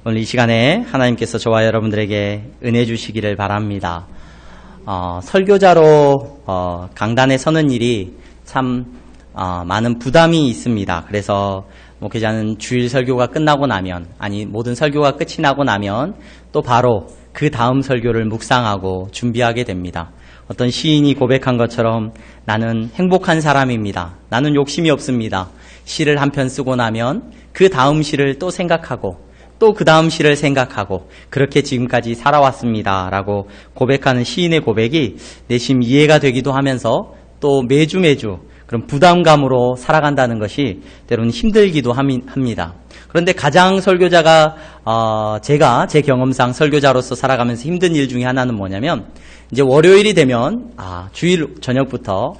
오늘 이 시간에 하나님께서 저와 여러분들에게 은혜 주시기를 바랍니다. 설교자로 강단에 서는 일이 참 많은 부담이 있습니다. 그래서 목회자는 주일 설교가 끝나고 나면, 모든 설교가 끝이 나고 나면 또 바로 그 다음 설교를 묵상하고 준비하게 됩니다. 어떤 시인이 고백한 것처럼 나는 행복한 사람입니다. 나는 욕심이 없습니다. 시를 한 편 쓰고 나면 그 다음 시를 또 생각하고 또 그 다음 시를 생각하고 그렇게 지금까지 살아왔습니다. 라고 고백하는 시인의 고백이 내심 이해가 되기도 하면서 또 매주 그런 부담감으로 살아간다는 것이 때로는 힘들기도 합니다. 그런데 가장 설교자가 제가 제 경험상 설교자로서 살아가면서 힘든 일 중에 하나는 뭐냐면 이제 월요일이 되면 주일 저녁부터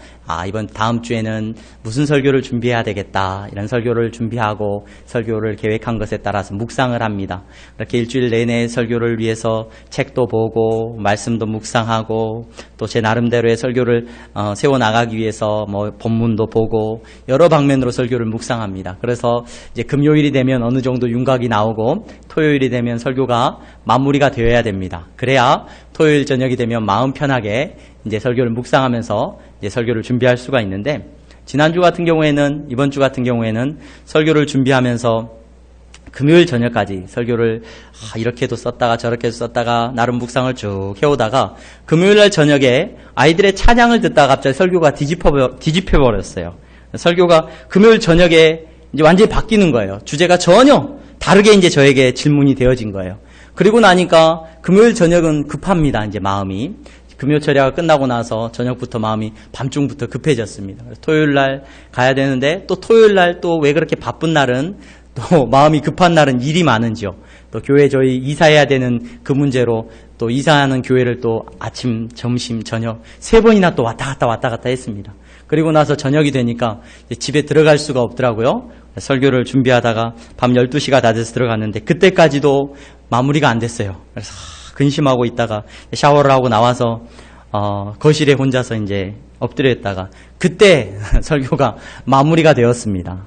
이번 다음 주에는 무슨 설교를 준비해야 되겠다, 이런 설교를 준비하고 설교를 계획한 것에 따라서 묵상을 합니다. 이렇게 일주일 내내 설교를 위해서 책도 보고 말씀도 묵상하고 또 제 나름대로의 설교를 세워나가기 위해서 본문도 보고 여러 방면으로 설교를 묵상합니다. 그래서 이제 금요일이 되면 어느 정도 윤곽이 나오고 토요일이 되면 설교가 마무리가 되어야 됩니다. 그래야 토요일 저녁이 되면 마음 편하게 이제 설교를 묵상하면서 이제 설교를 준비할 수가 있는데, 이번 주 같은 경우에는 설교를 준비하면서 금요일 저녁까지 설교를 이렇게도 썼다가 저렇게도 썼다가 나름 묵상을 쭉 해오다가 금요일날 저녁에 아이들의 찬양을 듣다가 갑자기 설교가 뒤집혀버렸어요. 설교가 금요일 저녁에 이제 완전히 바뀌는 거예요. 주제가 전혀 다르게 이제 저에게 질문이 되어진 거예요. 그리고 나니까 금요일 저녁은 급합니다. 이제 마음이. 금요 철야가 끝나고 나서 저녁부터 마음이 밤중부터 급해졌습니다. 토요일 날 가야 되는데 또 토요일 날 또 왜 그렇게 바쁜 날은 또 마음이 급한 날은 일이 많은지요. 또 교회 저희 이사해야 되는 그 문제로 또 이사하는 교회를 또 아침, 점심, 저녁 3번이나 또 왔다 갔다 했습니다. 그리고 나서 저녁이 되니까 집에 들어갈 수가 없더라고요. 설교를 준비하다가 밤 12시가 다 돼서 들어갔는데 그때까지도 마무리가 안 됐어요. 그래서 근심하고 있다가 샤워를 하고 나와서 거실에 혼자서 이제 엎드려 있다가 그때 설교가 마무리가 되었습니다.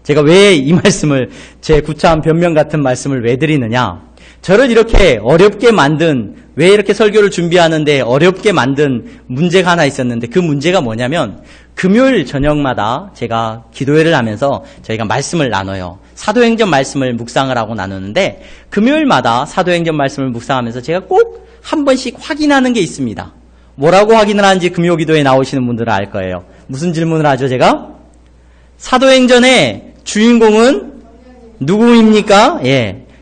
제가 왜 이 말씀을, 제 구차한 변명 같은 말씀을 왜 드리느냐? 저를 이렇게 어렵게 만든, 왜 이렇게 설교를 준비하는데 어렵게 만든 문제가 하나 있었는데, 그 문제가 뭐냐면 금요일 저녁마다 제가 기도회를 하면서 저희가 말씀을 나눠요. 사도행전 말씀을 묵상을 하고 나누는데, 금요일마다 사도행전 말씀을 묵상하면서 제가 꼭 한 번씩 확인하는 게 있습니다. 뭐라고 확인을 하는지 금요 기도에 나오시는 분들은 알 거예요. 무슨 질문을 하죠, 제가? 사도행전의 주인공은 누구입니까?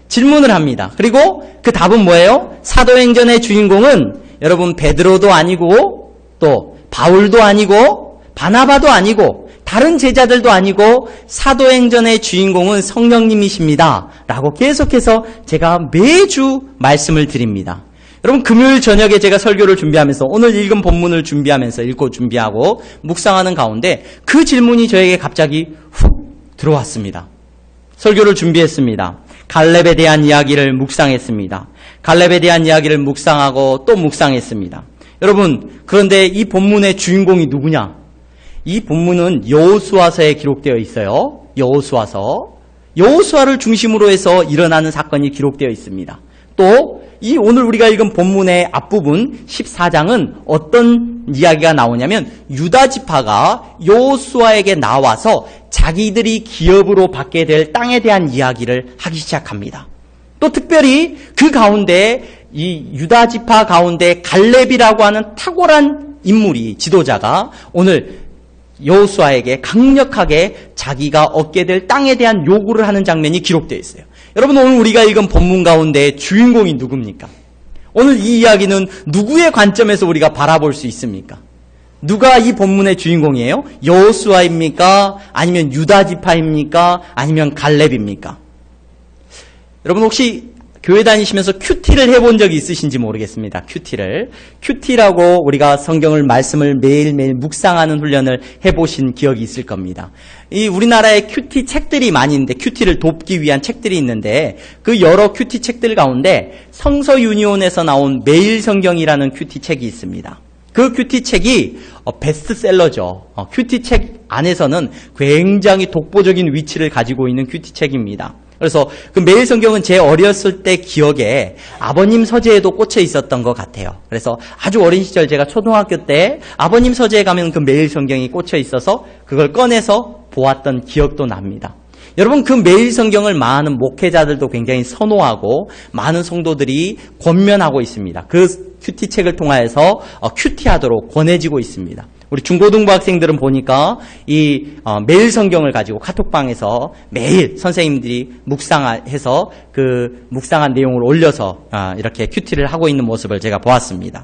질문을 합니다. 그리고 그 답은 뭐예요? 사도행전의 주인공은 여러분 베드로도 아니고 또 바울도 아니고 바나바도 아니고 다른 제자들도 아니고 사도행전의 주인공은 성령님이십니다. 라고 계속해서 제가 매주 말씀을 드립니다. 여러분 금요일 저녁에 제가 설교를 준비하면서 오늘 읽은 본문을 읽고 준비하고 묵상하는 가운데 그 질문이 저에게 갑자기 훅 들어왔습니다. 설교를 준비했습니다. 갈렙에 대한 이야기를 묵상했습니다. 갈렙에 대한 이야기를 묵상하고 또 묵상했습니다. 여러분, 그런데 이 본문의 주인공이 누구냐? 이 본문은 여호수아서에 기록되어 있어요. 여호수아를 중심으로 해서 일어나는 사건이 기록되어 있습니다. 또 이 오늘 우리가 읽은 본문의 앞부분 14장은 어떤 이야기가 나오냐면 유다 지파가 여호수아에게 나와서 자기들이 기업으로 받게 될 땅에 대한 이야기를 하기 시작합니다. 또 특별히 그 가운데 이 유다 지파 가운데 갈렙이라고 하는 탁월한 인물이, 지도자가 오늘 여호수아에게 강력하게 자기가 얻게 될 땅에 대한 요구를 하는 장면이 기록되어 있어요. 여러분, 오늘 우리가 읽은 본문 가운데 주인공이 누굽니까? 오늘 이 이야기는 누구의 관점에서 우리가 바라볼 수 있습니까? 누가 이 본문의 주인공이에요? 여호수아입니까? 아니면 유다 지파입니까? 아니면 갈렙입니까? 여러분 혹시 교회 다니시면서 큐티를 해본 적이 있으신지 모르겠습니다. 큐티라고 우리가 성경을 말씀을 매일매일 묵상하는 훈련을 해보신 기억이 있을 겁니다. 이 우리나라에 큐티 책들이 많이 있는데, 큐티를 돕기 위한 책들이 있는데, 그 여러 큐티 책들 가운데 성서 유니온에서 나온 매일 성경이라는 큐티 책이 있습니다. 그 큐티 책이 베스트셀러죠. 큐티 책 안에서는 굉장히 독보적인 위치를 가지고 있는 큐티책입니다. 그래서 그 매일 성경은 제 어렸을 때 기억에 아버님 서재에도 꽂혀 있었던 것 같아요. 그래서 아주 어린 시절 제가 초등학교 때 아버님 서재에 가면 그 매일 성경이 꽂혀 있어서 그걸 꺼내서 보았던 기억도 납니다. 여러분, 그 매일 성경을 많은 목회자들도 굉장히 선호하고 많은 성도들이 권면하고 있습니다. 그 큐티책을 통하여서 큐티하도록 권해지고 있습니다. 우리 중고등부 학생들은 보니까 이 매일 성경을 가지고 카톡방에서 매일 선생님들이 묵상해서 그 묵상한 내용을 올려서 이렇게 큐티를 하고 있는 모습을 제가 보았습니다.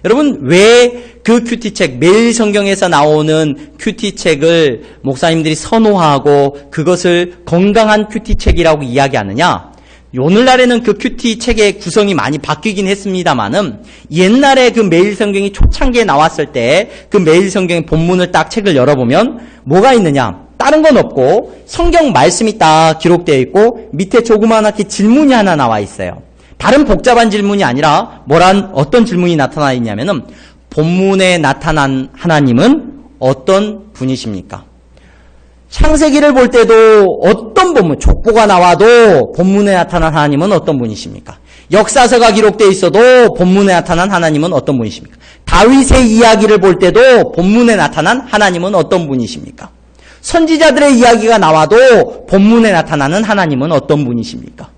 여러분, 왜 그 큐티책, 매일 성경에서 나오는 큐티책을 목사님들이 선호하고 그것을 건강한 큐티책이라고 이야기하느냐? 오늘날에는 그 큐티책의 구성이 많이 바뀌긴 했습니다만은 옛날에 그 매일 성경이 초창기에 나왔을 때 그 매일 성경의 본문을 딱 책을 열어보면 뭐가 있느냐? 다른 건 없고 성경 말씀이 딱 기록되어 있고 밑에 조그맣게 질문이 하나 나와 있어요. 다른 복잡한 질문이 아니라 어떤 질문이 나타나 있냐면은 본문에 나타난 하나님은 어떤 분이십니까? 창세기를 볼 때도 어떤 본문, 족보가 나와도 본문에 나타난 하나님은 어떤 분이십니까? 역사서가 기록되어 있어도 본문에 나타난 하나님은 어떤 분이십니까? 다윗의 이야기를 볼 때도 본문에 나타난 하나님은 어떤 분이십니까? 선지자들의 이야기가 나와도 본문에 나타나는 하나님은 어떤 분이십니까?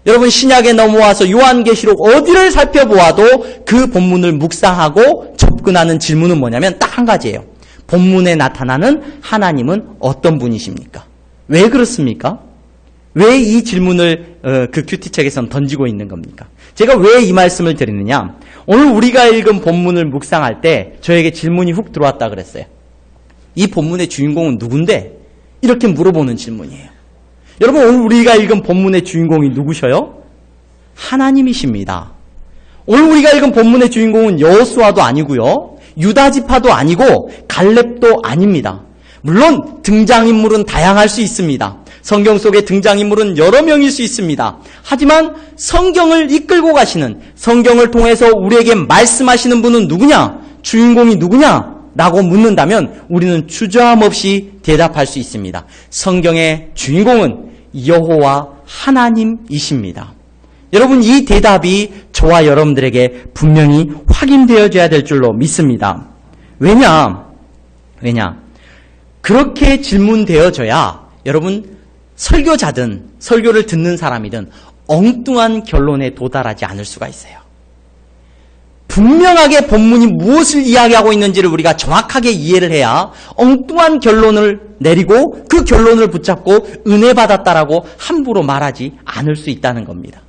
여러분, 신약에 넘어와서 요한계시록 어디를 살펴보아도 그 본문을 묵상하고 접근하는 질문은 뭐냐면 딱 한 가지예요. 본문에 나타나는 하나님은 어떤 분이십니까? 왜 그렇습니까? 왜 이 질문을 그 큐티책에서는 던지고 있는 겁니까? 제가 왜 이 말씀을 드리느냐? 오늘 우리가 읽은 본문을 묵상할 때 저에게 질문이 훅 들어왔다 그랬어요. 이 본문의 주인공은 누군데? 이렇게 물어보는 질문이에요. 여러분, 오늘 우리가 읽은 본문의 주인공이 누구셔요? 하나님이십니다. 오늘 우리가 읽은 본문의 주인공은 여호수아도 아니고요. 유다 지파도 아니고 갈렙도 아닙니다. 물론 등장인물은 다양할 수 있습니다. 성경 속의 등장인물은 여러 명일 수 있습니다. 하지만 성경을 이끌고 가시는, 성경을 통해서 우리에게 말씀하시는 분은 누구냐? 주인공이 누구냐? 라고 묻는다면 우리는 주저함없이 대답할 수 있습니다. 성경의 주인공은 여호와 하나님이십니다. 여러분, 이 대답이 저와 여러분들에게 분명히 확인되어져야 될 줄로 믿습니다. 왜냐? 그렇게 질문되어져야 여러분, 설교자든 설교를 듣는 사람이든 엉뚱한 결론에 도달하지 않을 수가 있어요. 분명하게 본문이 무엇을 이야기하고 있는지를 우리가 정확하게 이해를 해야 엉뚱한 결론을 내리고 그 결론을 붙잡고 은혜 받았다라고 함부로 말하지 않을 수 있다는 겁니다.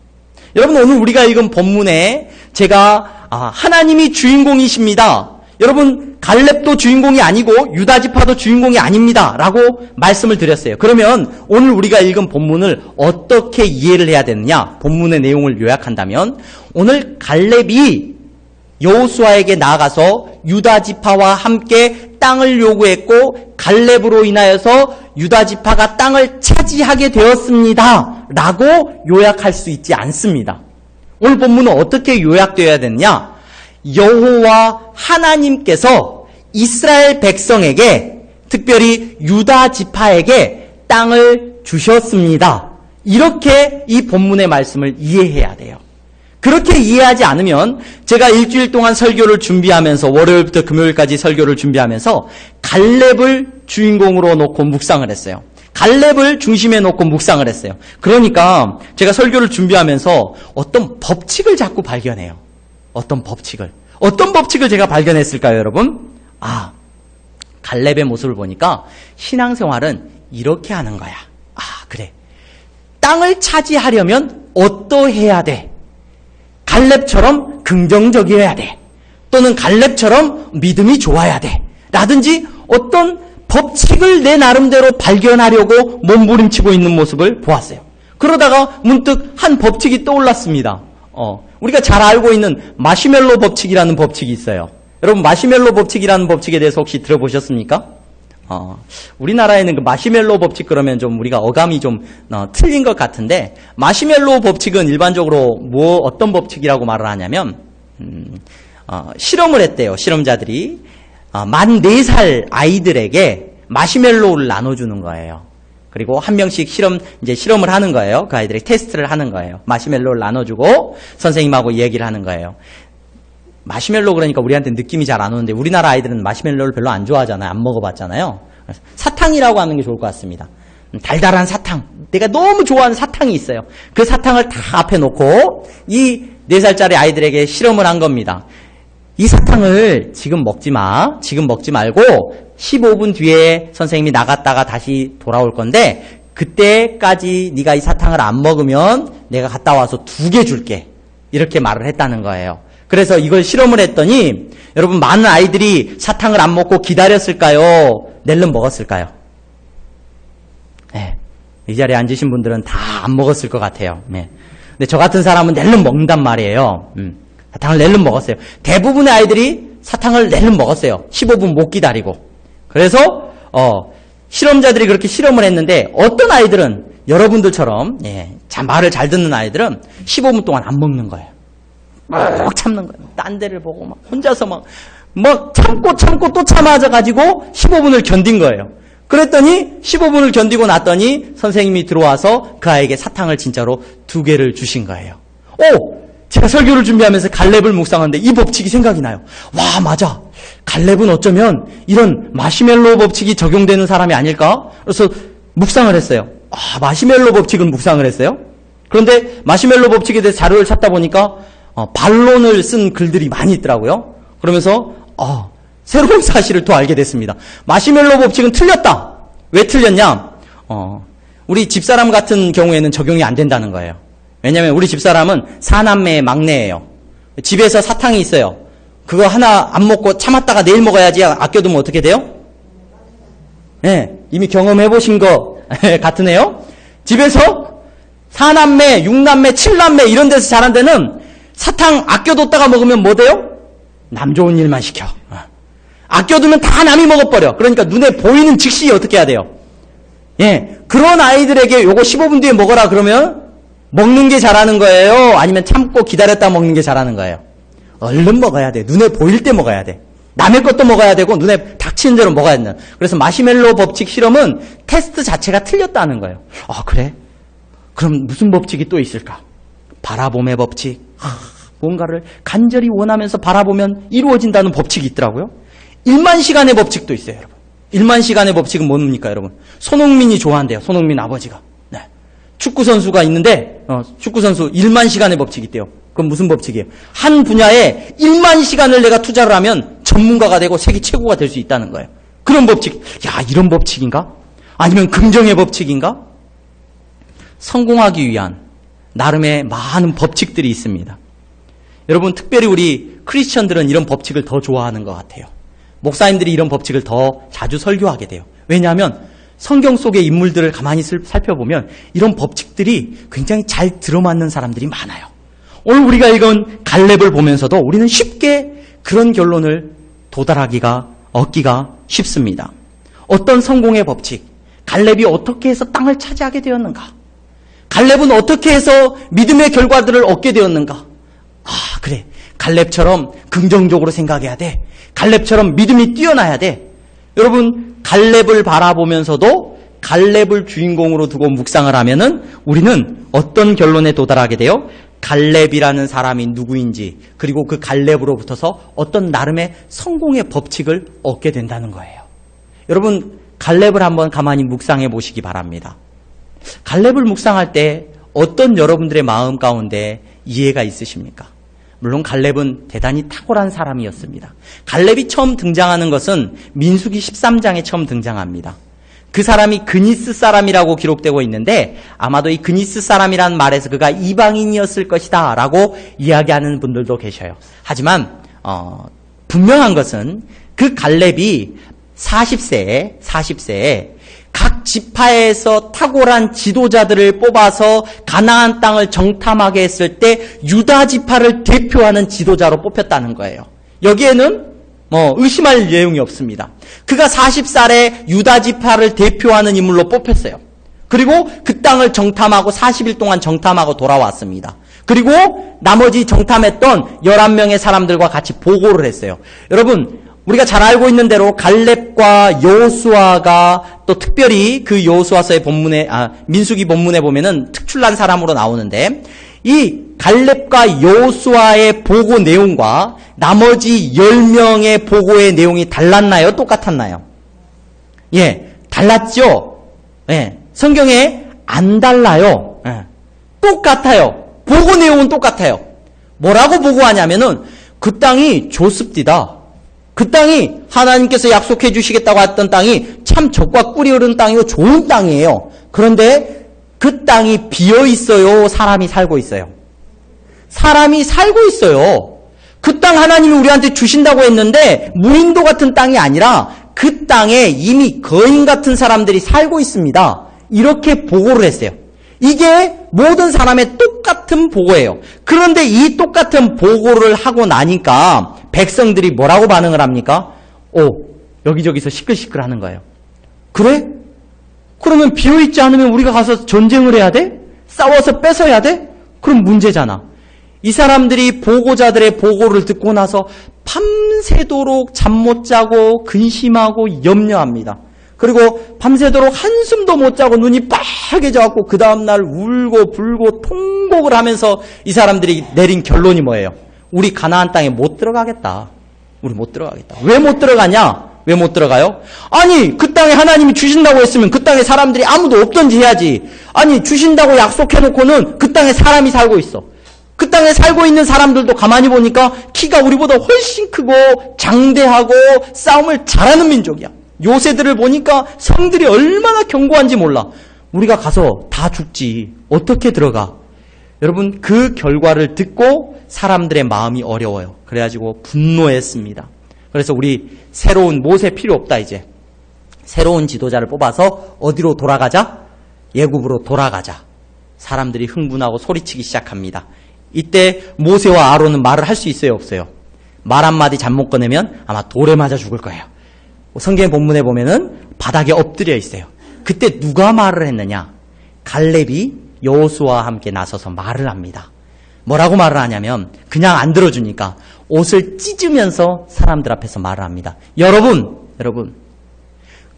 여러분, 오늘 우리가 읽은 본문에 제가 하나님이 주인공이십니다. 여러분, 갈렙도 주인공이 아니고 유다 지파도 주인공이 아닙니다. 라고 말씀을 드렸어요. 그러면 오늘 우리가 읽은 본문을 어떻게 이해를 해야 되느냐? 본문의 내용을 요약한다면 오늘 갈렙이 여호수아에게 나아가서 유다 지파와 함께 땅을 요구했고 갈렙으로 인하여서 유다 지파가 땅을 차지하게 되었습니다. 라고 요약할 수 있지 않습니다. 오늘 본문은 어떻게 요약되어야 되느냐? 여호와 하나님께서 이스라엘 백성에게, 특별히 유다 지파에게 땅을 주셨습니다. 이렇게 이 본문의 말씀을 이해해야 돼요. 그렇게 이해하지 않으면 제가 일주일 동안 설교를 준비하면서 월요일부터 금요일까지 설교를 준비하면서 갈렙을 주인공으로 놓고 묵상을 했어요. 갈렙을 중심에 놓고 묵상을 했어요. 그러니까 제가 설교를 준비하면서 어떤 법칙을 자꾸 발견해요. 어떤 법칙을 제가 발견했을까요, 여러분? 갈렙의 모습을 보니까 신앙생활은 이렇게 하는 거야. 그래. 땅을 차지하려면 어떠해야 돼? 갈렙처럼 긍정적이어야 돼. 또는 갈렙처럼 믿음이 좋아야 돼. 라든지 어떤 법칙을 내 나름대로 발견하려고 몸부림치고 있는 모습을 보았어요. 그러다가 문득 한 법칙이 떠올랐습니다. 우리가 잘 알고 있는 마시멜로 법칙이라는 법칙이 있어요. 여러분, 마시멜로 법칙이라는 법칙에 대해서 혹시 들어보셨습니까? 우리나라에는 그 마시멜로 법칙 그러면 좀 우리가 어감이 좀 틀린 것 같은데, 마시멜로 법칙은 일반적으로 어떤 법칙이라고 말을 하냐면, 실험을 했대요. 실험자들이 만 4살 아이들에게 마시멜로우를 나눠주는 거예요. 그리고 한 명씩 실험을 하는 거예요. 그 아이들에게 테스트를 하는 거예요. 마시멜로우를 나눠주고 선생님하고 얘기를 하는 거예요. 마시멜로우 그러니까 우리한테 느낌이 잘 안 오는데 우리나라 아이들은 마시멜로우를 별로 안 좋아하잖아요. 안 먹어봤잖아요. 사탕이라고 하는 게 좋을 것 같습니다. 달달한 사탕. 내가 너무 좋아하는 사탕이 있어요. 그 사탕을 다 앞에 놓고 이 4살짜리 아이들에게 실험을 한 겁니다. 이 사탕을 지금 먹지 마. 지금 먹지 말고 15분 뒤에 선생님이 나갔다가 다시 돌아올 건데 그때까지 네가 이 사탕을 안 먹으면 내가 갔다 와서 2개 줄게. 이렇게 말을 했다는 거예요. 그래서 이걸 실험을 했더니 여러분 많은 아이들이 사탕을 안 먹고 기다렸을까요? 낼름 먹었을까요? 네. 이 자리에 앉으신 분들은 다 안 먹었을 것 같아요. 네. 근데 저 같은 사람은 낼름 먹는단 말이에요. 사탕을 낼름 먹었어요. 대부분의 아이들이 사탕을 낼름 먹었어요. 15분 못 기다리고. 그래서 실험자들이 그렇게 실험을 했는데 어떤 아이들은 여러분들처럼 말을 잘 듣는 아이들은 15분 동안 안 먹는 거예요. 막 참는 거예요. 딴 데를 보고 막 혼자서 막 참고 또 참아가지고 15분을 견딘 거예요. 그랬더니 15분을 견디고 났더니 선생님이 들어와서 그 아이에게 사탕을 진짜로 2개를 주신 거예요. 제가 설교를 준비하면서 갈렙을 묵상하는데 이 법칙이 생각이 나요. 와, 맞아. 갈렙은 어쩌면 이런 마시멜로우 법칙이 적용되는 사람이 아닐까? 그래서 묵상을 했어요. 마시멜로우 법칙은 묵상을 했어요. 그런데 마시멜로우 법칙에 대해서 자료를 찾다 보니까 반론을 쓴 글들이 많이 있더라고요. 그러면서 새로운 사실을 또 알게 됐습니다. 마시멜로우 법칙은 틀렸다. 왜 틀렸냐? 우리 집사람 같은 경우에는 적용이 안 된다는 거예요. 왜냐하면 우리 집사람은 4남매의 막내예요. 집에서 사탕이 있어요. 그거 하나 안 먹고 참았다가 내일 먹어야지 아껴두면 어떻게 돼요? 네, 이미 경험해 보신 거 같으네요. 집에서 4남매, 6남매, 7남매 이런 데서 자란 데는 사탕 아껴뒀다가 먹으면 뭐 돼요? 남 좋은 일만 시켜. 아껴두면 다 남이 먹어버려. 그러니까 눈에 보이는 즉시 어떻게 해야 돼요? 그런 아이들에게 요거 15분 뒤에 먹어라 그러면 먹는 게 잘하는 거예요? 아니면 참고 기다렸다 먹는 게 잘하는 거예요? 얼른 먹어야 돼. 눈에 보일 때 먹어야 돼. 남의 것도 먹어야 되고 눈에 닥치는 대로 먹어야 된다. 그래서 마시멜로우 법칙 실험은 테스트 자체가 틀렸다는 거예요. 그래? 그럼 무슨 법칙이 또 있을까? 바라봄의 법칙. 뭔가를 간절히 원하면서 바라보면 이루어진다는 법칙이 있더라고요. 1만 시간의 법칙도 있어요, 여러분. 1만 시간의 법칙은 뭡니까, 여러분? 손흥민이 좋아한대요. 손흥민 아버지가. 네. 축구선수가 있는데 축구선수 1만 시간의 법칙이 있대요. 그건 무슨 법칙이에요? 한 분야에 1만 시간을 내가 투자를 하면 전문가가 되고 세계 최고가 될 수 있다는 거예요. 그런 법칙. 이런 법칙인가? 아니면 긍정의 법칙인가? 성공하기 위한 나름의 많은 법칙들이 있습니다. 여러분, 특별히 우리 크리스천들은 이런 법칙을 더 좋아하는 것 같아요. 목사님들이 이런 법칙을 더 자주 설교하게 돼요. 왜냐하면 성경 속의 인물들을 가만히 살펴보면 이런 법칙들이 굉장히 잘 들어맞는 사람들이 많아요. 오늘 우리가 읽은 갈렙을 보면서도 우리는 쉽게 그런 결론을 얻기가 쉽습니다. 어떤 성공의 법칙, 갈렙이 어떻게 해서 땅을 차지하게 되었는가? 갈렙은 어떻게 해서 믿음의 결과들을 얻게 되었는가? 그래. 갈렙처럼 긍정적으로 생각해야 돼. 갈렙처럼 믿음이 뛰어나야 돼. 여러분, 갈렙을 바라보면서도 갈렙을 주인공으로 두고 묵상을 하면은 우리는 어떤 결론에 도달하게 돼요? 갈렙이라는 사람이 누구인지, 그리고 그 갈렙으로부터서 어떤 나름의 성공의 법칙을 얻게 된다는 거예요. 여러분, 갈렙을 한번 가만히 묵상해 보시기 바랍니다. 갈렙을 묵상할 때 어떤 여러분들의 마음 가운데 이해가 있으십니까? 물론 갈렙은 대단히 탁월한 사람이었습니다. 갈렙이 처음 등장하는 것은 민수기 13장에 처음 등장합니다. 그 사람이 그니스 사람이라고 기록되고 있는데 아마도 이 그니스 사람이라는 말에서 그가 이방인이었을 것이다 라고 이야기하는 분들도 계셔요. 하지만 분명한 것은 그 갈렙이 40세에 각 지파에서 탁월한 지도자들을 뽑아서 가나안 땅을 정탐하게 했을 때 유다 지파를 대표하는 지도자로 뽑혔다는 거예요. 여기에는 의심할 내용이 없습니다. 그가 40살에 유다 지파를 대표하는 인물로 뽑혔어요. 그리고 그 땅을 정탐하고 40일 동안 정탐하고 돌아왔습니다. 그리고 나머지 정탐했던 11명의 사람들과 같이 보고를 했어요. 여러분, 우리가 잘 알고 있는 대로 갈렙과 여호수아가 또 특별히 그 여호수아서의 본문에 민수기 본문에 보면은 특출난 사람으로 나오는데 이 갈렙과 여호수아의 보고 내용과 나머지 10명의 보고의 내용이 달랐나요? 똑같았나요? 예, 달랐죠? 예, 성경에 안 달라요. 예, 똑같아요. 보고 내용은 똑같아요. 뭐라고 보고하냐면은 그 땅이 좋습디다. 그 땅이 하나님께서 약속해 주시겠다고 했던 땅이 참 젖과 꿀이 흐르는 땅이고 좋은 땅이에요. 그런데 그 땅이 비어 있어요? 사람이 살고 있어요? 사람이 살고 있어요. 그 땅 하나님이 우리한테 주신다고 했는데 무인도 같은 땅이 아니라 그 땅에 이미 거인 같은 사람들이 살고 있습니다. 이렇게 보고를 했어요. 이게 모든 사람의 똑같은 보고예요. 그런데 이 똑같은 보고를 하고 나니까 백성들이 뭐라고 반응을 합니까? 여기저기서 시끌시끌 하는 거예요. 그래? 그러면 비어있지 않으면 우리가 가서 전쟁을 해야 돼? 싸워서 뺏어야 돼? 그럼 문제잖아. 이 사람들이 보고자들의 보고를 듣고 나서 밤새도록 잠 못 자고 근심하고 염려합니다. 그리고 밤새도록 한숨도 못 자고 눈이 빨개져갖고 그 다음날 울고 불고 통곡을 하면서 이 사람들이 내린 결론이 뭐예요? 우리 가나안 땅에 못 들어가겠다. 우리 못 들어가겠다. 왜 못 들어가냐? 왜 못 들어가요? 아니 그 땅에 하나님이 주신다고 했으면 그 땅에 사람들이 아무도 없던지 해야지. 아니 주신다고 약속해놓고는 그 땅에 사람이 살고 있어. 그 땅에 살고 있는 사람들도 가만히 보니까 키가 우리보다 훨씬 크고 장대하고 싸움을 잘하는 민족이야. 요새들을 보니까 성들이 얼마나 견고한지 몰라. 우리가 가서 다 죽지. 어떻게 들어가? 여러분 그 결과를 듣고 사람들의 마음이 어려워요. 그래가지고 분노했습니다. 그래서 우리 새로운 모세 필요 없다 이제. 새로운 지도자를 뽑아서 어디로 돌아가자? 예굽으로 돌아가자. 사람들이 흥분하고 소리치기 시작합니다. 이때 모세와 아론은 말을 할 수 있어요? 없어요? 말 한마디 잘못 꺼내면 아마 돌에 맞아 죽을 거예요. 성경 본문에 보면은 바닥에 엎드려 있어요. 그때 누가 말을 했느냐? 갈렙이 여호수아와 함께 나서서 말을 합니다. 뭐라고 말을 하냐면 그냥 안 들어주니까 옷을 찢으면서 사람들 앞에서 말을 합니다. 여러분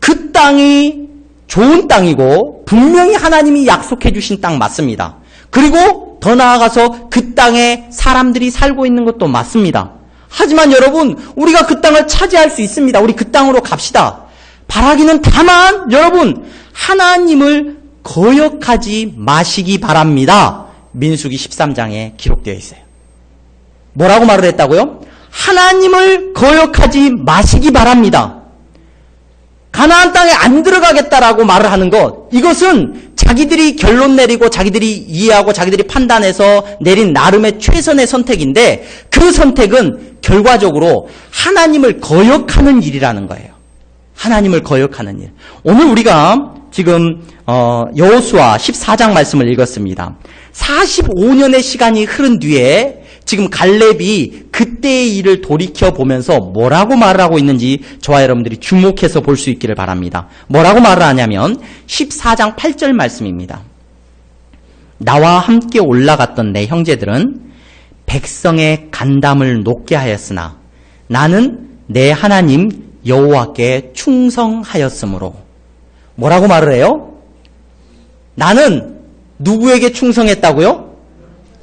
그 땅이 좋은 땅이고 분명히 하나님이 약속해 주신 땅 맞습니다. 그리고 더 나아가서 그 땅에 사람들이 살고 있는 것도 맞습니다. 하지만 여러분 우리가 그 땅을 차지할 수 있습니다. 우리 그 땅으로 갑시다. 바라기는 다만 여러분 하나님을 거역하지 마시기 바랍니다. 민수기 13장에 기록되어 있어요. 뭐라고 말을 했다고요? 하나님을 거역하지 마시기 바랍니다. 가나안 땅에 안 들어가겠다라고 말을 하는 것, 이것은 자기들이 결론 내리고 자기들이 이해하고 자기들이 판단해서 내린 나름의 최선의 선택인데 그 선택은 결과적으로 하나님을 거역하는 일이라는 거예요. 하나님을 거역하는 일. 오늘 우리가 지금 여호수아 14장 말씀을 읽었습니다. 45년의 시간이 흐른 뒤에 지금 갈렙이 그때의 일을 돌이켜보면서 뭐라고 말을 하고 있는지 저와 여러분들이 주목해서 볼 수 있기를 바랍니다. 뭐라고 말을 하냐면 14장 8절 말씀입니다. 나와 함께 올라갔던 내 형제들은 백성의 간담을 높게 하였으나 나는 내 하나님 여호와께 충성하였으므로. 뭐라고 말을 해요? 나는 누구에게 충성했다고요?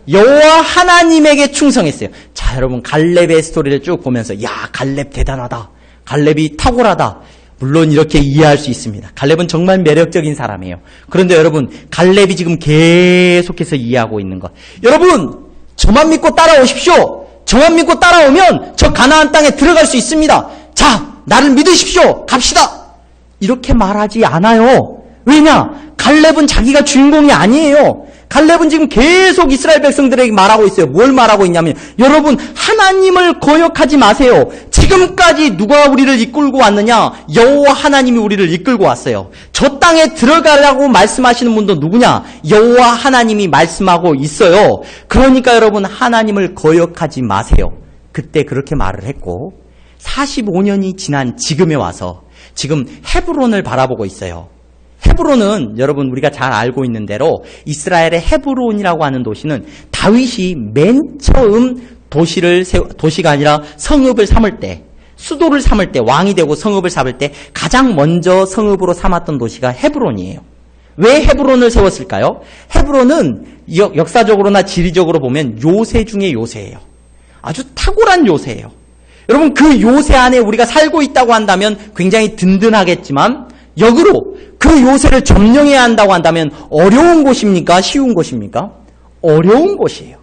여호와 하나님에게 충성했어요. 자, 여러분 갈렙의 스토리를 쭉 보면서 야, 갈렙 대단하다. 갈렙이 탁월하다. 물론 이렇게 이해할 수 있습니다. 갈렙은 정말 매력적인 사람이에요. 그런데 여러분 갈렙이 지금 계속해서 이해하고 있는 것. 여러분 저만 믿고 따라오십시오. 저만 믿고 따라오면 저 가나안 땅에 들어갈 수 있습니다. 자, 나를 믿으십시오. 갑시다. 이렇게 말하지 않아요. 왜냐? 갈렙은 자기가 주인공이 아니에요. 갈렙은 지금 계속 이스라엘 백성들에게 말하고 있어요. 뭘 말하고 있냐면 여러분 하나님을 거역하지 마세요. 지금까지 누가 우리를 이끌고 왔느냐? 여호와 하나님이 우리를 이끌고 왔어요. 저 땅에 들어가라고 말씀하시는 분도 누구냐? 여호와 하나님이 말씀하고 있어요. 그러니까 여러분 하나님을 거역하지 마세요. 그때 그렇게 말을 했고 45년이 지난 지금에 와서 지금 헤브론을 바라보고 있어요. 헤브론은 여러분 우리가 잘 알고 있는 대로 이스라엘의 헤브론이라고 하는 도시는 다윗이 맨 처음 도시가 아니라 성읍을 삼을 때 수도를 삼을 때, 왕이 되고 성읍을 삼을 때 가장 먼저 성읍으로 삼았던 도시가 헤브론이에요. 왜 헤브론을 세웠을까요? 헤브론은 역사적으로나 지리적으로 보면 요새 중에 요새예요. 아주 탁월한 요새예요. 여러분, 그 요새 안에 우리가 살고 있다고 한다면 굉장히 든든하겠지만 역으로 그 요새를 점령해야 한다고 한다면 어려운 곳입니까? 쉬운 곳입니까? 어려운 곳이에요.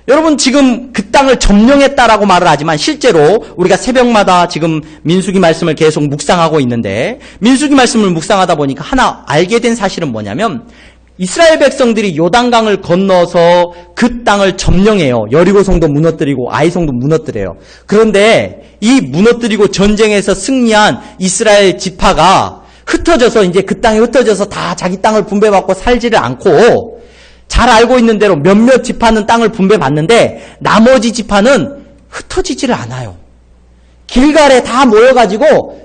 여러분, 지금 그 땅을 점령했다라고 말을 하지만 실제로 우리가 새벽마다 지금 민수기 말씀을 계속 묵상하고 있는데, 민수기 말씀을 묵상하다 보니까 하나 알게 된 사실은 뭐냐면, 이스라엘 백성들이 요단강을 건너서 그 땅을 점령해요. 여리고성도 무너뜨리고 아이성도 무너뜨려요. 그런데 이 무너뜨리고 전쟁에서 승리한 이스라엘 지파가 흩어져서, 이제 그 땅에 흩어져서 다 자기 땅을 분배받고 살지를 않고, 잘 알고 있는 대로 몇몇 지파는 땅을 분배받는데 나머지 지파는 흩어지지를 않아요. 길갈에 다 모여가지고,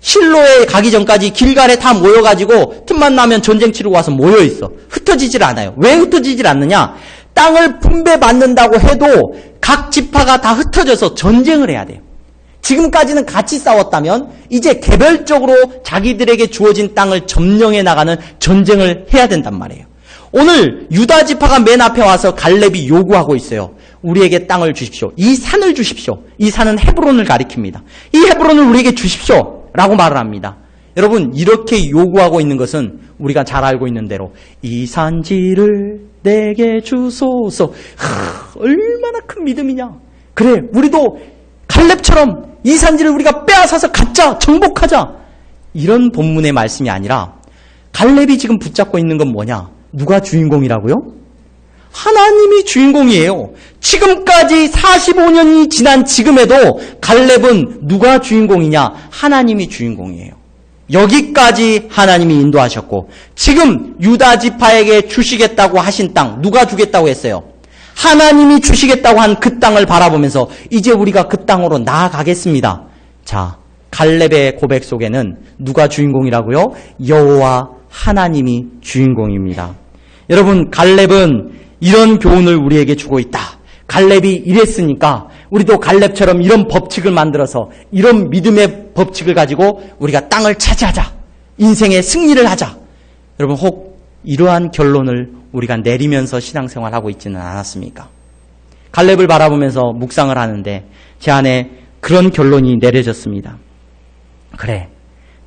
실로에 가기 전까지 길갈에 다 모여가지고 틈만 나면 전쟁 치르고 와서 모여있어. 흩어지질 않아요. 왜 흩어지질 않느냐? 땅을 분배받는다고 해도 각 지파가 다 흩어져서 전쟁을 해야 돼요. 지금까지는 같이 싸웠다면 이제 개별적으로 자기들에게 주어진 땅을 점령해 나가는 전쟁을 해야 된단 말이에요. 오늘 유다 지파가 맨 앞에 와서 갈렙이 요구하고 있어요. 우리에게 땅을 주십시오. 이 산을 주십시오. 이 산은 헤브론을 가리킵니다. 이 헤브론을 우리에게 주십시오 라고 말을 합니다. 여러분, 이렇게 요구하고 있는 것은 우리가 잘 알고 있는 대로 이 산지를 내게 주소서. 얼마나 큰 믿음이냐. 그래, 우리도 갈렙처럼 이 산지를 우리가 빼앗아서 갖자, 정복하자, 이런 본문의 말씀이 아니라 갈렙이 지금 붙잡고 있는 건 뭐냐? 누가 주인공이라고요? 하나님이 주인공이에요. 지금까지 45년이 지난 지금에도 갈렙은 누가 주인공이냐? 하나님이 주인공이에요. 여기까지 하나님이 인도하셨고, 지금 유다 지파에게 주시겠다고 하신 땅, 누가 주겠다고 했어요? 하나님이 주시겠다고 한 그 땅을 바라보면서 이제 우리가 그 땅으로 나아가겠습니다. 자, 갈렙의 고백 속에는 누가 주인공이라고요? 여호와 하나님이 주인공입니다. 여러분, 갈렙은 이런 교훈을 우리에게 주고 있다. 갈렙이 이랬으니까 우리도 갈렙처럼 이런 법칙을 만들어서, 이런 믿음의 법칙을 가지고 우리가 땅을 차지하자, 인생의 승리를 하자. 여러분, 혹 이러한 결론을 우리가 내리면서 신앙생활하고 있지는 않았습니까? 갈렙을 바라보면서 묵상을 하는데 제 안에 그런 결론이 내려졌습니다. 그래,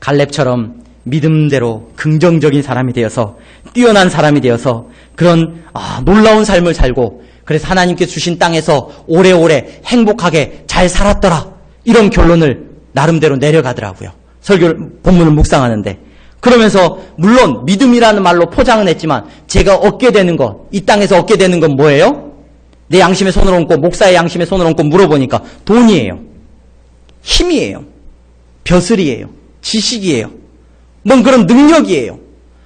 갈렙처럼 믿음대로 긍정적인 사람이 되어서, 뛰어난 사람이 되어서 그런 놀라운 삶을 살고, 그래서 하나님께 주신 땅에서 오래오래 행복하게 잘 살았더라, 이런 결론을 나름대로 내려가더라고요. 본문을 묵상하는데. 그러면서 물론 믿음이라는 말로 포장은 했지만 제가 얻게 되는 것, 이 땅에서 얻게 되는 건 뭐예요? 내 양심에 손을 얹고, 목사의 양심에 손을 얹고 물어보니까 돈이에요, 힘이에요, 벼슬이에요, 지식이에요, 뭔 그런 능력이에요.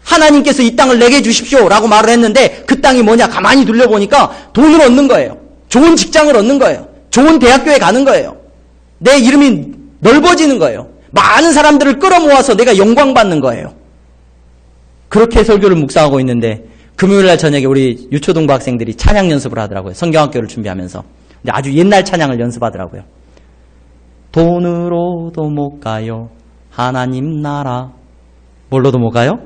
하나님께서 이 땅을 내게 주십시오 라고 말을 했는데 그 땅이 뭐냐? 가만히 둘러보니까 돈을 얻는 거예요. 좋은 직장을 얻는 거예요. 좋은 대학교에 가는 거예요. 내 이름이 넓어지는 거예요. 많은 사람들을 끌어모아서 내가 영광받는 거예요. 그렇게 설교를 묵상하고 있는데 금요일날 저녁에 우리 유초등부 학생들이 찬양 연습을 하더라고요. 성경학교를 준비하면서. 근데 아주 옛날 찬양을 연습하더라고요. 돈으로도 못 가요, 하나님 나라. 뭘로도 못 가요?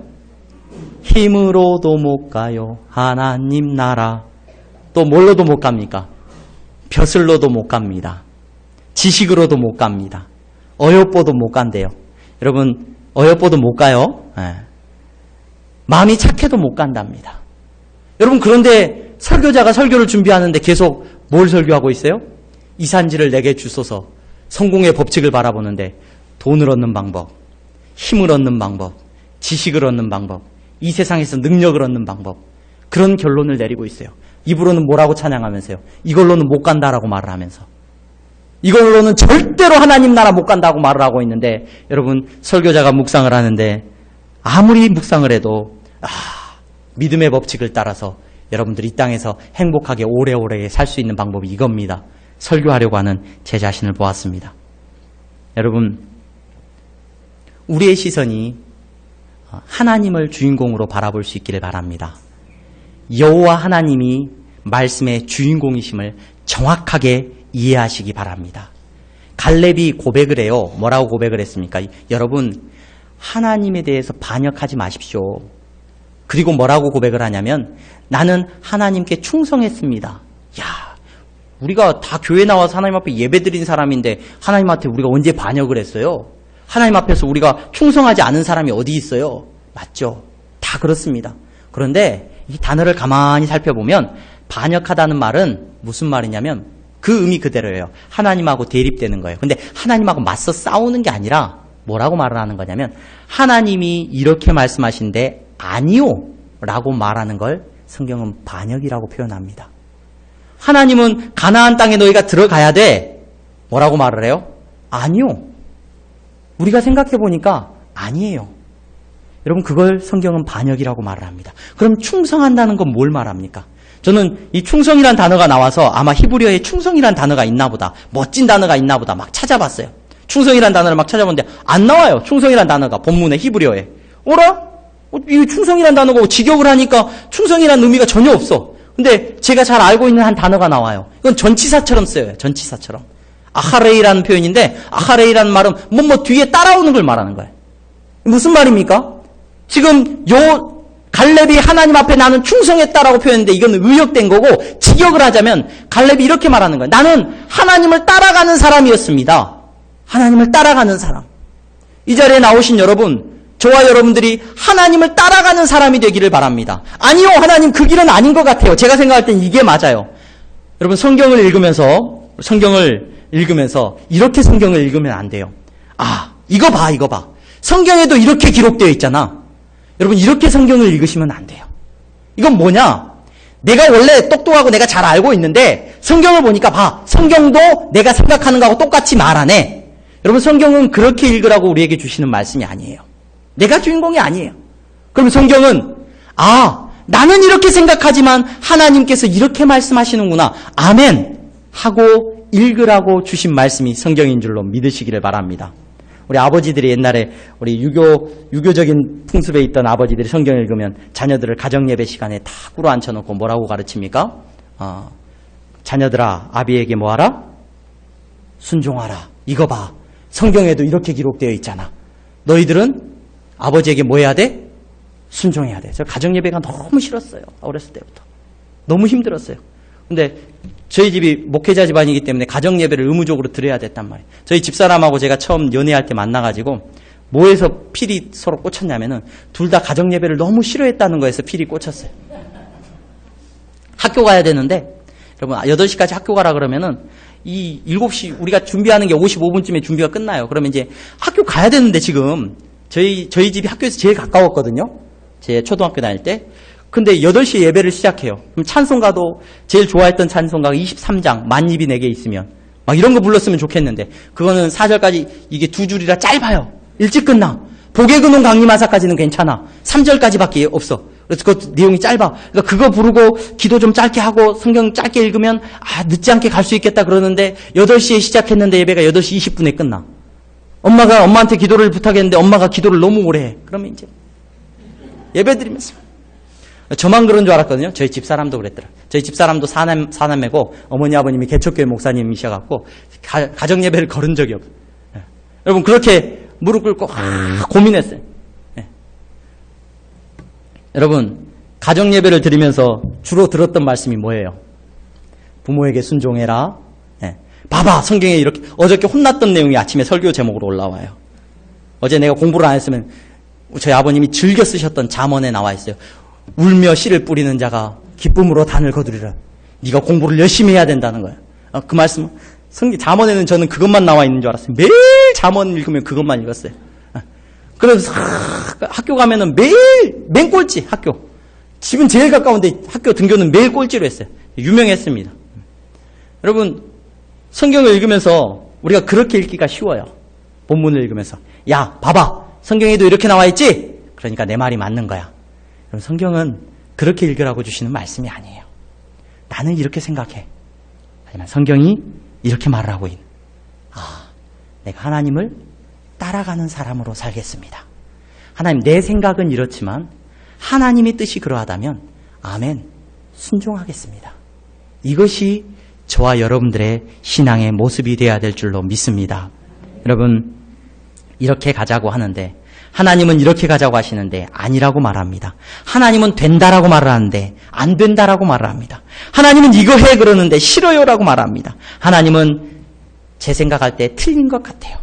힘으로도 못 가요, 하나님 나라. 또 뭘로도 못 갑니까? 벼슬로도 못 갑니다. 지식으로도 못 갑니다. 어여뽀도 못 간대요. 여러분, 어여뽀도 못 가요. 네. 마음이 착해도 못 간답니다. 여러분, 그런데 설교자가 설교를 준비하는데 계속 뭘 설교하고 있어요? 이 산지를 내게 주소서. 성공의 법칙을 바라보는데 돈을 얻는 방법, 힘을 얻는 방법, 지식을 얻는 방법, 이 세상에서 능력을 얻는 방법, 그런 결론을 내리고 있어요. 입으로는 뭐라고 찬양하면서요? 이걸로는 못 간다라고 말을 하면서, 이걸로는 절대로 하나님 나라 못 간다고 말을 하고 있는데, 여러분, 설교자가 묵상을 하는데 아무리 묵상을 해도 믿음의 법칙을 따라서 여러분들 이 땅에서 행복하게 오래오래 살 수 있는 방법이 이겁니다. 설교하려고 하는 제 자신을 보았습니다. 여러분, 우리의 시선이 하나님을 주인공으로 바라볼 수 있기를 바랍니다. 여호와 하나님이 말씀의 주인공이심을 정확하게 이해하시기 바랍니다. 갈렙이 고백을 해요. 뭐라고 고백을 했습니까? 여러분, 하나님에 대해서 반역하지 마십시오. 그리고 뭐라고 고백을 하냐면 나는 하나님께 충성했습니다. 야, 우리가 다 교회 나와서 하나님 앞에 예배드린 사람인데 하나님한테 우리가 언제 반역을 했어요? 하나님 앞에서 우리가 충성하지 않은 사람이 어디 있어요? 맞죠? 다 그렇습니다. 그런데 이 단어를 가만히 살펴보면 반역하다는 말은 무슨 말이냐면 그 의미 그대로예요. 하나님하고 대립되는 거예요. 근데 하나님하고 맞서 싸우는 게 아니라 뭐라고 말을 하는 거냐면 하나님이 이렇게 말씀하신데 아니요 라고 말하는 걸 성경은 반역이라고 표현합니다. 하나님은 가나안 땅에 너희가 들어가야 돼. 뭐라고 말을 해요? 아니요. 우리가 생각해 보니까 아니에요. 여러분 그걸 성경은 반역이라고 말을 합니다. 그럼 충성한다는 건 뭘 말합니까? 저는 이 충성이란 단어가 나와서 아마 히브리어에 충성이란 단어가 있나 보다. 멋진 단어가 있나 보다. 막 찾아봤어요. 충성이란 단어를 막 찾아봤는데 안 나와요. 충성이란 단어가 본문에 히브리어에. 어라? 이 충성이란 단어가 직역을 하니까 충성이란 의미가 전혀 없어. 근데 제가 잘 알고 있는 한 단어가 나와요. 이건 전치사처럼 쓰여요. 전치사처럼. 아하레이라는 표현인데 아하레이라는 말은 뭐 뒤에 따라오는 걸 말하는 거예요. 무슨 말입니까? 지금 요 갈렙이 하나님 앞에 나는 충성했다라고 표현했는데 이건 의역된 거고 직역을 하자면 갈렙이 이렇게 말하는 거예요. 나는 하나님을 따라가는 사람이었습니다. 하나님을 따라가는 사람. 이 자리에 나오신 여러분, 저와 여러분들이 하나님을 따라가는 사람이 되기를 바랍니다. 아니요, 하나님 그 길은 아닌 것 같아요. 제가 생각할 땐 이게 맞아요. 여러분 성경을 읽으면서 이렇게 성경을 읽으면 안 돼요. 아, 이거 봐. 성경에도 이렇게 기록되어 있잖아. 여러분 이렇게 성경을 읽으시면 안 돼요. 이건 뭐냐? 내가 원래 똑똑하고 내가 잘 알고 있는데 성경을 보니까 봐. 성경도 내가 생각하는 거하고 똑같이 말하네. 여러분 성경은 그렇게 읽으라고 우리에게 주시는 말씀이 아니에요. 내가 주인공이 아니에요. 그럼 성경은 나는 이렇게 생각하지만 하나님께서 이렇게 말씀하시는구나. 아멘 하고 읽으라고 주신 말씀이 성경인 줄로 믿으시기를 바랍니다. 우리 아버지들이 옛날에 우리 유교적인 풍습에 있던 아버지들이 성경 읽으면 자녀들을 가정예배 시간에 다 꿇어 앉혀놓고 뭐라고 가르칩니까? 자녀들아 아비에게 뭐하라? 순종하라. 이거 봐. 성경에도 이렇게 기록되어 있잖아. 너희들은 아버지에게 뭐 해야 돼? 순종해야 돼. 저 가정예배가 너무 싫었어요. 어렸을 때부터. 너무 힘들었어요. 근데 저희 집이 목회자 집안이기 때문에 가정예배를 의무적으로 드려야 됐단 말이에요. 저희 집사람하고 제가 처음 연애할 때 만나가지고 뭐에서 필이 서로 꽂혔냐면은 둘 다 가정예배를 너무 싫어했다는 거에서 필이 꽂혔어요. 학교 가야 되는데 여러분 8시까지 학교 가라 그러면은 이 7시 우리가 준비하는 게 55분쯤에 준비가 끝나요. 그러면 이제 학교 가야 되는데 지금 저희 집이 학교에서 제일 가까웠거든요. 제 초등학교 다닐 때. 근데 8시에 예배를 시작해요. 그럼 찬송가도 제일 좋아했던 찬송가가 23장 만입이 내게 있으면 막 이런 거 불렀으면 좋겠는데 그거는 4절까지 이게 2줄이라 짧아요. 일찍 끝나. 복의 근원 강림하사까지는 괜찮아. 3절까지밖에 없어. 그래서 그 내용이 짧아. 그러니까 그거 부르고 기도 좀 짧게 하고 성경 짧게 읽으면 늦지 않게 갈 수 있겠다 그러는데 8시에 시작했는데 예배가 8시 20분에 끝나. 엄마한테 기도를 부탁했는데 엄마가 기도를 너무 오래 해. 그러면 이제 예배 드리면서 저만 그런 줄 알았거든요. 저희 집사람도 그랬더라. 저희 집사람도 사남매고 어머니 아버님이 개척교회 목사님이셔갖고 가정예배를 걸은 적이 없어요. 여러분 그렇게 무릎 꿇고 고민했어요. 여러분 가정예배를 드리면서 주로 들었던 말씀이 뭐예요? 부모에게 순종해라. 봐봐 성경에 이렇게 어저께 혼났던 내용이 아침에 설교 제목으로 올라와요. 어제 내가 공부를 안 했으면 저희 아버님이 즐겨 쓰셨던 잠언에 나와 있어요. 울며 씨를 뿌리는 자가 기쁨으로 단을 거두리라. 네가 공부를 열심히 해야 된다는 거예요. 그 말씀 잠언에는 저는 그것만 나와 있는 줄 알았어요. 매일 잠언 읽으면 그것만 읽었어요. 그래서 학교 가면은 매일 맨 꼴찌 학교. 집은 제일 가까운데 학교 등교는 매일 꼴찌로 했어요. 유명했습니다. 여러분 성경을 읽으면서 우리가 그렇게 읽기가 쉬워요. 본문을 읽으면서 야 봐봐 성경에도 이렇게 나와 있지? 그러니까 내 말이 맞는 거야. 여러분 성경은 그렇게 읽으라고 주시는 말씀이 아니에요. 나는 이렇게 생각해. 하지만 성경이 이렇게 말을 하고 있는. 내가 하나님을 따라가는 사람으로 살겠습니다. 하나님 내 생각은 이렇지만 하나님의 뜻이 그러하다면 아멘 순종하겠습니다. 이것이 저와 여러분들의 신앙의 모습이 되어야 될 줄로 믿습니다. 여러분, 이렇게 가자고 하는데 하나님은 이렇게 가자고 하시는데 아니라고 말합니다. 하나님은 된다라고 말을 하는데 안 된다라고 말을 합니다. 하나님은 이거 해 그러는데 싫어요라고 말합니다. 하나님은 제 생각할 때 틀린 것 같아요.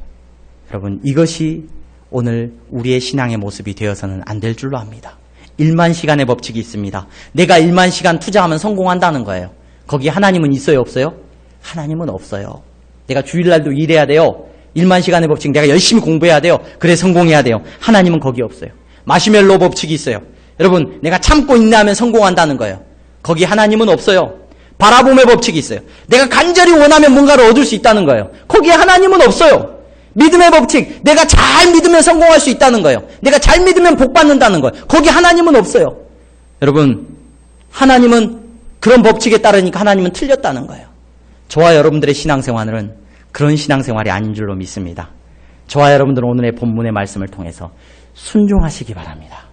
여러분, 이것이 오늘 우리의 신앙의 모습이 되어서는 안 될 줄로 압니다. 1만 시간의 법칙이 있습니다. 내가 1만 시간 투자하면 성공한다는 거예요. 거기 하나님은 있어요, 없어요? 하나님은 없어요. 내가 주일날도 일해야 돼요. 1만 시간의 법칙, 내가 열심히 공부해야 돼요. 그래 성공해야 돼요. 하나님은 거기 없어요. 마시멜로 법칙이 있어요. 여러분, 내가 참고 인내하면 성공한다는 거예요. 거기 하나님은 없어요. 바라봄의 법칙이 있어요. 내가 간절히 원하면 뭔가를 얻을 수 있다는 거예요. 거기에 하나님은 없어요. 믿음의 법칙, 내가 잘 믿으면 성공할 수 있다는 거예요. 내가 잘 믿으면 복 받는다는 거예요. 거기 하나님은 없어요. 여러분, 하나님은 그런 법칙에 따르니까 하나님은 틀렸다는 거예요. 저와 여러분들의 신앙생활은 그런 신앙생활이 아닌 줄로 믿습니다. 저와 여러분들은 오늘의 본문의 말씀을 통해서 순종하시기 바랍니다.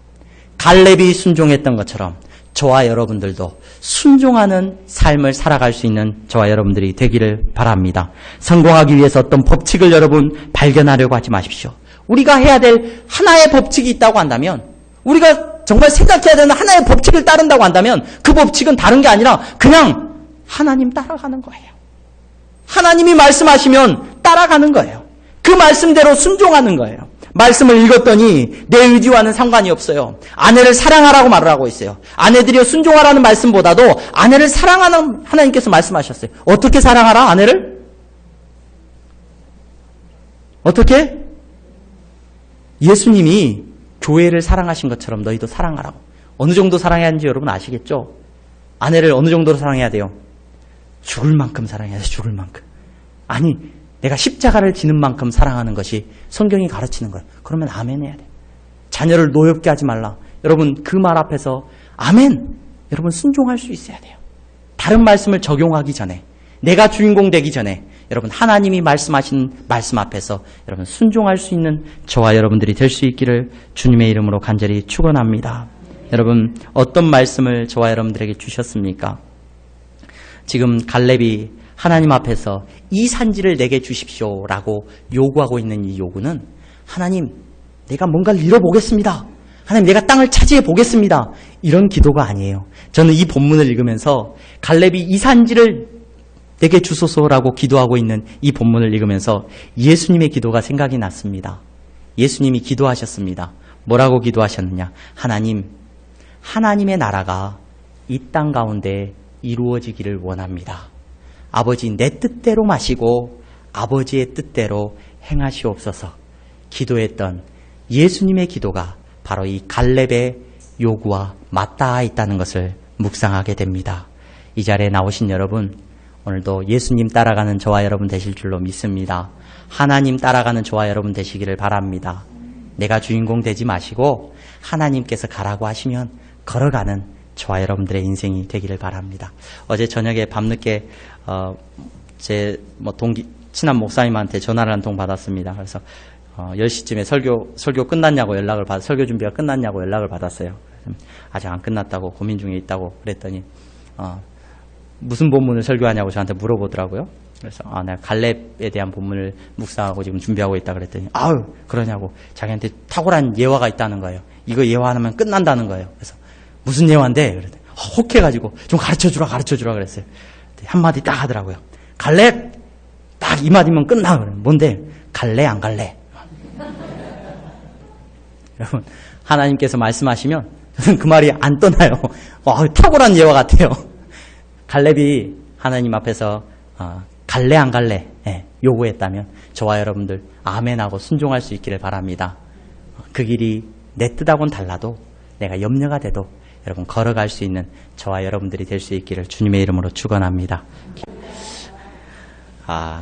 갈렙이 순종했던 것처럼 저와 여러분들도 순종하는 삶을 살아갈 수 있는 저와 여러분들이 되기를 바랍니다. 성공하기 위해서 어떤 법칙을 여러분 발견하려고 하지 마십시오. 우리가 해야 될 하나의 법칙이 있다고 한다면, 우리가 정말 생각해야 되는 하나의 법칙을 따른다고 한다면 그 법칙은 다른 게 아니라 그냥 하나님 따라가는 거예요. 하나님이 말씀하시면 따라가는 거예요. 그 말씀대로 순종하는 거예요. 말씀을 읽었더니 내 의지와는 상관이 없어요. 아내를 사랑하라고 말을 하고 있어요. 아내들이여 순종하라는 말씀보다도 아내를 사랑하는 하나님께서 말씀하셨어요. 어떻게 사랑하라? 아내를? 어떻게? 예수님이 교회를 사랑하신 것처럼 너희도 사랑하라고. 어느 정도 사랑해야 하는지 여러분 아시겠죠? 아내를 어느 정도로 사랑해야 돼요? 죽을 만큼 사랑해야 돼. 죽을 만큼. 아니, 내가 십자가를 지는 만큼 사랑하는 것이 성경이 가르치는 거예요. 그러면 아멘 해야 돼. 자녀를 노엽게 하지 말라. 여러분, 그 말 앞에서 아멘. 여러분, 순종할 수 있어야 돼요. 다른 말씀을 적용하기 전에, 내가 주인공 되기 전에 여러분, 하나님이 말씀하신 말씀 앞에서 여러분 순종할 수 있는 저와 여러분들이 될 수 있기를 주님의 이름으로 간절히 축원합니다. 여러분, 어떤 말씀을 저와 여러분들에게 주셨습니까? 지금 갈렙이 하나님 앞에서 이 산지를 내게 주십시오라고 요구하고 있는 이 요구는, 하나님, 내가 뭔가를 잃어보겠습니다. 하나님, 내가 땅을 차지해 보겠습니다. 이런 기도가 아니에요. 저는 이 본문을 읽으면서 갈렙이 이 산지를 내게 주소서라고 기도하고 있는 이 본문을 읽으면서 예수님의 기도가 생각이 났습니다. 예수님이 기도하셨습니다. 뭐라고 기도하셨느냐? 하나님, 하나님의 나라가 이 땅 가운데 이루어지기를 원합니다. 아버지, 내 뜻대로 마시고 아버지의 뜻대로 행하시옵소서. 기도했던 예수님의 기도가 바로 이 갈렙의 요구와 맞닿아 있다는 것을 묵상하게 됩니다. 이 자리에 나오신 여러분, 오늘도 예수님 따라가는 저와 여러분 되실 줄로 믿습니다. 하나님 따라가는 저와 여러분 되시기를 바랍니다. 내가 주인공 되지 마시고 하나님께서 가라고 하시면 걸어가는 저와 여러분들의 인생이 되기를 바랍니다. 어제 저녁에 밤늦게 제 친한 목사님한테 전화를 한 통 받았습니다. 그래서 10시쯤에 설교 끝났냐고 설교 준비가 끝났냐고 연락을 받았어요. 아직 안 끝났다고, 고민 중에 있다고 그랬더니 무슨 본문을 설교하냐고 저한테 물어보더라고요. 그래서 내가 갈렙에 대한 본문을 묵상하고 지금 준비하고 있다 그랬더니 그러냐고 자기한테 탁월한 예화가 있다는 거예요. 이거 예화하면 끝난다는 거예요. 그래서 무슨 예화인데? 그랬더니 혹해가지고 좀 가르쳐주라 그랬어요. 한마디 딱 하더라고요. 갈렙 딱 이 마디면 끝나. 뭔데? 갈래 안 갈래? 여러분, 하나님께서 말씀하시면 저는 그 말이 안 떠나요. 탁월한 예화 같아요. 갈렙이 하나님 앞에서 갈래 안 갈래 요구했다면 저와 여러분들 아멘하고 순종할 수 있기를 바랍니다. 그 길이 내 뜻하고는 달라도 내가 염려가 돼도 여러분 걸어갈 수 있는 저와 여러분들이 될 수 있기를 주님의 이름으로 축원합니다.